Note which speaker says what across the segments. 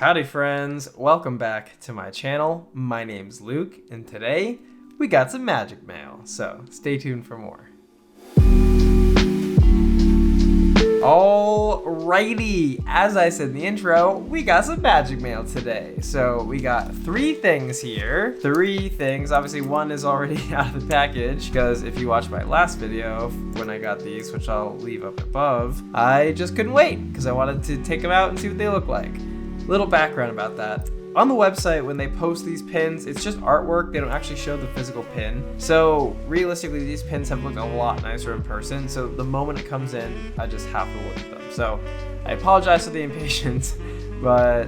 Speaker 1: Howdy friends, welcome back to my channel. My name's Luke, and today we got some magic mail, so stay tuned for more. Alrighty, as I said in the intro, we got some magic mail today. So we got three things here. Obviously one is already out of the package, because if you watched my last video when I got these, which I'll leave up above, I just couldn't wait because I wanted to take them out and see what they look like. Little background about that. On the website, when they post these pins, it's just artwork. They don't actually show the physical pin. So realistically, these pins have looked a lot nicer in person. So the moment it comes in, I just have to look at them. So I apologize for the impatience, but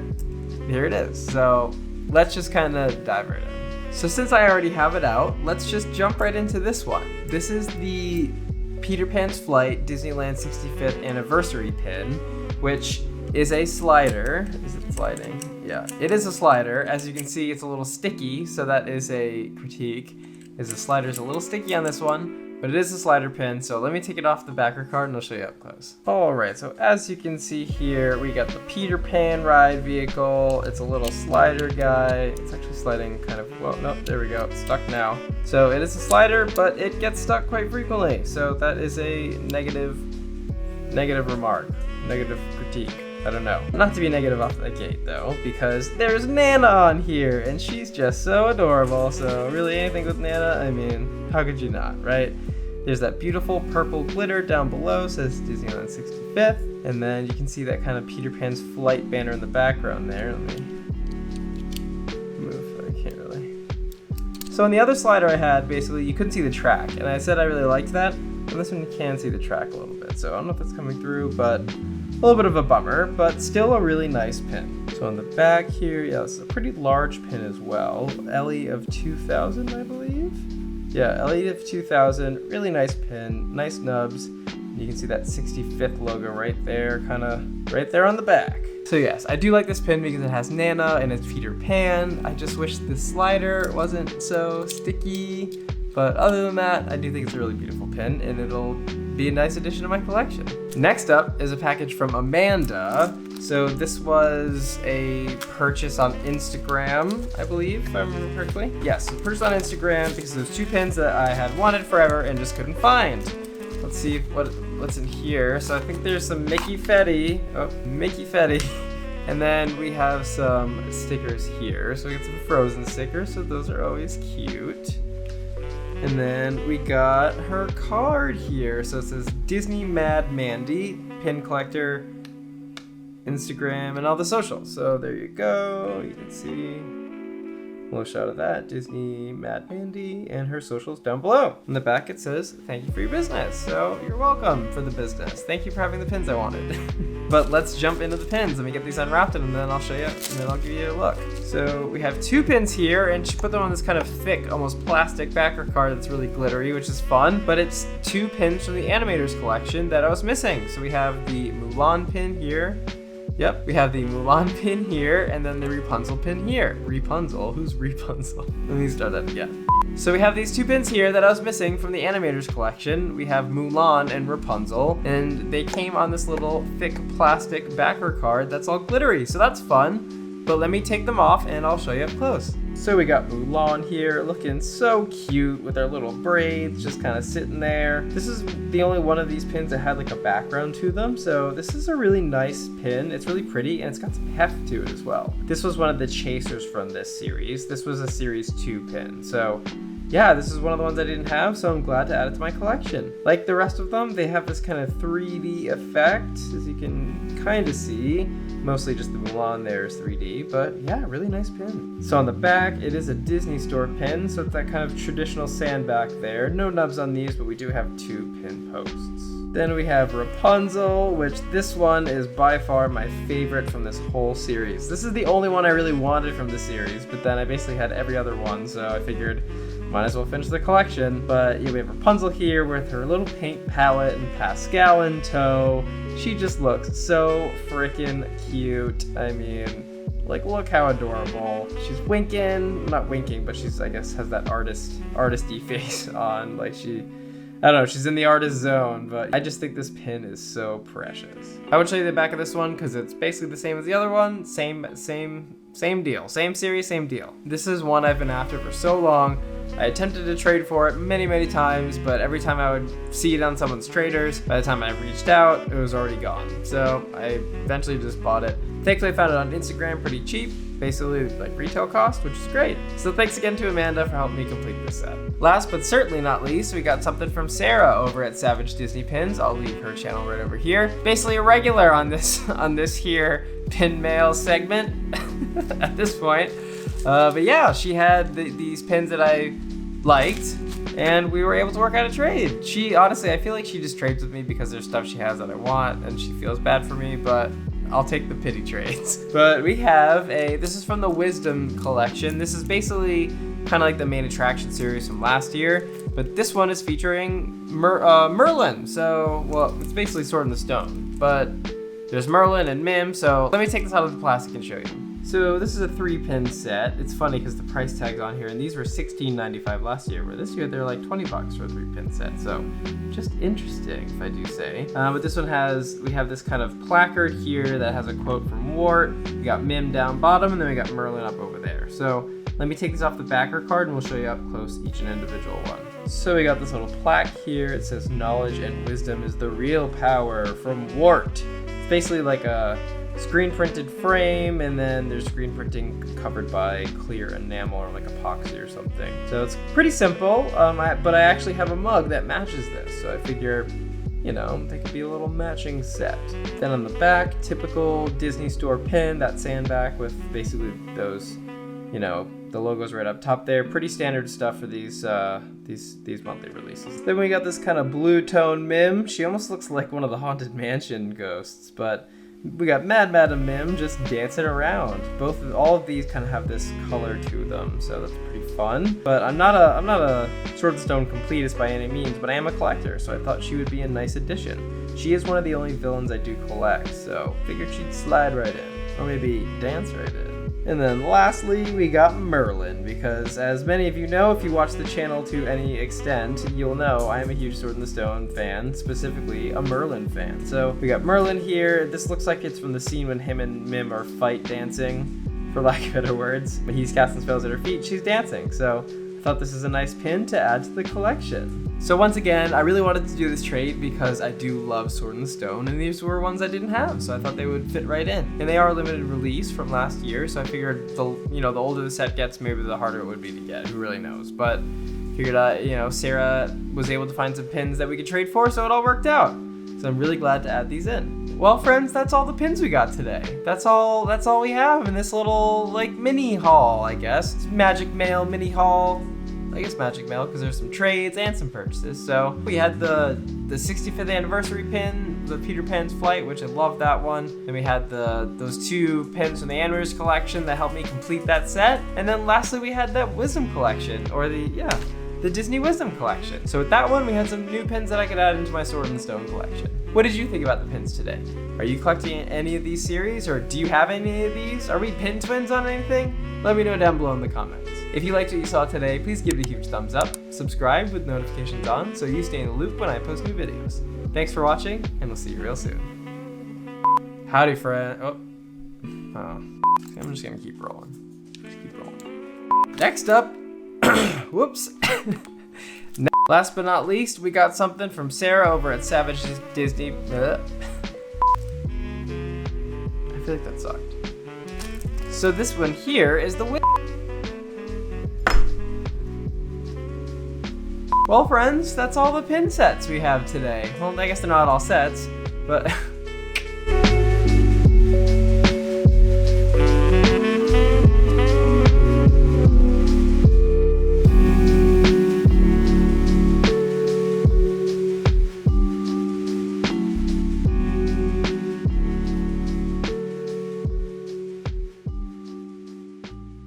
Speaker 1: here it is. So let's just kind of dive right in. So since I already have it out, let's just jump right into this one. This is the Peter Pan's Flight Disneyland 65th Anniversary pin, which is a slider. Is it sliding? Yeah, it is a slider. As you can see, it's a little sticky, so that is a critique. The slider's a little sticky on this one, but it is a slider pin, so let me take it off the backer card and I'll show you up close. Alright, so as you can see here, we got the Peter Pan ride vehicle. It's a little slider guy. It's actually sliding kind of, well, no, there we go, it's stuck now. So it is a slider, but it gets stuck quite frequently, so that is a negative remark, negative critique. I don't know. Not to be negative off the gate though, because there's Nana on here and she's just so adorable. So really anything with Nana, I mean, how could you not, right? There's that beautiful purple glitter down below, says Disneyland 65th. And then you can see that kind of Peter Pan's Flight banner in the background there. Let me move, I can't really. So on the other slider I had, basically you couldn't see the track. And I said I really liked that. And this one you can see the track a little bit. So I don't know if it's coming through, but a little bit of a bummer, but still a really nice pin. So on the back here, yeah, this is a pretty large pin as well. Ellie of 2000, I believe. Yeah, Ellie of 2000, really nice pin, nice nubs. You can see that 65th logo right there, kind of right there on the back. So yes, I do like this pin because it has Nana and it's Peter Pan. I just wish the slider wasn't so sticky. But other than that, I do think it's a really beautiful pin and it'll be a nice addition to my collection. Next up is a package from Amanda. So this was a purchase on Instagram, I believe, if I remember correctly. Yes, a purchase on Instagram because there's two pins that I had wanted forever and just couldn't find. Let's see what's in here. So I think there's some Mickey Fetty. Oh, Mickey Fetty. And then we have some stickers here. So we got some Frozen stickers, so those are always cute. And then we got her card here. So it says Disney Mad Mandy, pin collector, Instagram, and all the socials. So there you go. You can see a little shot of that. Disney Mad Mandy and her socials down below. In the back it says, thank you for your business. So you're welcome for the business. Thank you for having the pins I wanted. But let's jump into the pins. Let me get these unwrapped and then I'll show you, and then I'll give you a look. So we have two pins here, and she put them on this kind of thick, almost plastic backer card that's really glittery, which is fun, but it's two pins from the Animators collection that I was missing. So we have the Mulan pin here. Yep, we have the Mulan pin here, and then the Rapunzel pin here. Rapunzel? Who's Rapunzel? Let me start that again. So we have these two pins here that I was missing from the Animators collection. We have Mulan and Rapunzel, and they came on this little thick plastic backer card that's all glittery, so that's fun. But let me take them off and I'll show you up close. So we got Mulan here looking so cute with her little braids just kind of sitting there. This is the only one of these pins that had like a background to them. So this is a really nice pin. It's really pretty and it's got some heft to it as well. This was one of the chasers from this series. This was a series 2 pin. So yeah, this is one of the ones I didn't have, so I'm glad to add it to my collection. Like the rest of them, they have this kind of 3D effect, as you can kind of see. Mostly just the Mulan there is 3D, but yeah, really nice pin. So on the back, it is a Disney Store pin, so it's that kind of traditional sand back there. No nubs on these, but we do have two pin posts. Then we have Rapunzel, which this one is by far my favorite from this whole series. This is the only one I really wanted from the series, but then I basically had every other one, so I figured might as well finish the collection. But yeah, we have Rapunzel here with her little paint palette and Pascal in tow. She just looks so freaking cute. I mean, like, look how adorable. She's winking, not winking, but she's, I guess, has that artisty face on. Like, I don't know, she's in the artist zone, but I just think this pin is so precious. I would show you the back of this one because it's basically the same as the other one. Same deal. Same series, same deal. This is one I've been after for so long. I attempted to trade for it many times, but every time I would see it on someone's traders, by the time I reached out, it was already gone. So I eventually just bought it. Thankfully I found it on Instagram pretty cheap, basically like retail cost, which is great. So thanks again to Amanda for helping me complete this set. Last but certainly not least, we got something from Sarah over at Savage Disney Pins. I'll leave her channel right over here. Basically a regular on this here pin mail segment at this point. But yeah, she had these pins that I liked, and we were able to work out a trade. She honestly, I feel like she just trades with me because there's stuff she has that I want, and she feels bad for me, but I'll take the pity trades. But we have this is from the Wisdom collection. This is basically kind of like the main attraction series from last year, but this one is featuring Merlin. So, well, it's basically Sword in the Stone, but there's Merlin and Mim. So let me take this out of the plastic and show you. So this is a 3-pin set. It's funny because the price tag's on here, and these were $16.95 last year, where this year they're like $20 for a 3-pin set. So just interesting, if I do say. But this one we have this kind of placard here that has a quote from Wart. We got Mim down bottom, and then we got Merlin up over there. So let me take these off the backer card, and we'll show you up close each and individual one. So we got this little plaque here. It says, "Knowledge and wisdom is the real power," from Wart. It's basically like a screen printed frame, and then there's screen printing covered by clear enamel or like epoxy or something. So it's pretty simple, but I actually have a mug that matches this, so I figure, you know, they could be a little matching set. Then on the back, typical Disney Store pin, that sandback with basically those, you know, the logo's right up top there. Pretty standard stuff for these monthly releases. Then we got this kind of blue tone Mim. She almost looks like one of the Haunted Mansion ghosts, but we got Mad Madam Mim just dancing around. All of these kind of have this color to them, so that's pretty fun. But I'm not a Sword and Stone completist by any means, but I am a collector, so I thought she would be a nice addition. She is one of the only villains I do collect, so figured she'd slide right in, or maybe dance right in. And then lastly, we got Merlin, because as many of you know, if you watch the channel to any extent, you'll know I am a huge Sword in the Stone fan, specifically a Merlin fan. So we got Merlin here. This looks like it's from the scene when him and Mim are fight dancing, for lack of better words. When he's casting spells at her feet, she's dancing. So I thought this is a nice pin to add to the collection. So once again, I really wanted to do this trade because I do love Sword in the Stone, and these were ones I didn't have, so I thought they would fit right in. And they are a limited release from last year, so I figured the older the set gets, maybe the harder it would be to get. Who really knows? But figured Sarah was able to find some pins that we could trade for, so it all worked out. So I'm really glad to add these in. Well, friends, that's all the pins we got today. That's all we have in this little like mini haul, I guess. It's Magic Mail mini haul. I guess Magic Mail, because there's some trades and some purchases. So we had the 65th anniversary pin, the Peter Pan's Flight, which I love that one. Then we had those 2 pins from the Animators collection that helped me complete that set. And then lastly, we had that Wisdom collection, or the Disney Wisdom collection. So with that one, we had some new pins that I could add into my Sword in the Stone collection. What did you think about the pins today? Are you collecting any of these series, or do you have any of these? Are we pin twins on anything? Let me know down below in the comments. If you liked what you saw today, please give it a huge thumbs up, subscribe with notifications on so you stay in the loop when I post new videos. Thanks for watching, and we'll see you real soon. Howdy, friend. Oh. I'm just gonna keep rolling. Next up, whoops. Last but not least, we got something from Sarah over at Savage Disney. I feel like that sucked. So this one here is the Well, friends, that's all the pin sets we have today. Well, I guess they're not all sets, but